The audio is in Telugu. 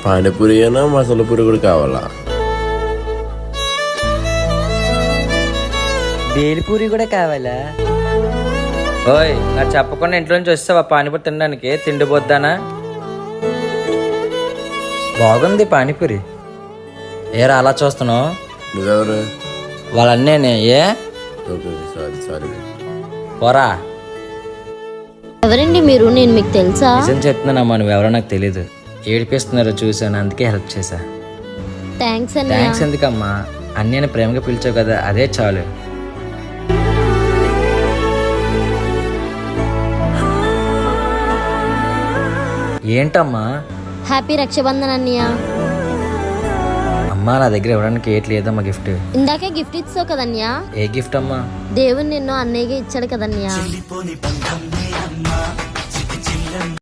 పానీపూరి అయినా మసాలా పూరి కూడా కావాలా? బేలిపూరి కూడా కావాలా? ఓయ్, నాకు చెప్పకుండా ఇంట్లో నుంచి వస్తావా పానీపూరి తినడానికి? తిండిపోద్దానా? బాగుంది పానీపూరి. ఏరా అలా చూస్తున్నావు? నువ్వెవరు? వాళ్ళన్నేనే. ఏ సారీ పోరా. ఎవరండి మీరు? నేను మీకు తెలుసా? నిజం చెప్తున్నానమ్మా, నువ్వెవరో నాకు తెలీదు. ఏడిపిస్తున్నారో చూసాను, అందుకే హెల్ప్ చేశా. థ్యాంక్స్ అన్నయ్య. థ్యాంక్స్ ఎందుకమ్మా, అన్నయ్యని ప్రేమగా పిలిచావు కదా, అదే చాలు. ఏంటమ్మా? హ్యాపీ రక్షాబంధన్ అన్నయ్య. అమ్మా, నా దగ్గర ఇవ్వడానికి ఏట్ లేదమ్మా గిఫ్ట్. ఇందాకే గిఫ్ట్ ఇచ్చావు కదన్యా. ఏ గిఫ్ట్ అమ్మా? దేవుడు నిన్ను అన్నయ్యగా ఇచ్చాడు కదన్యా.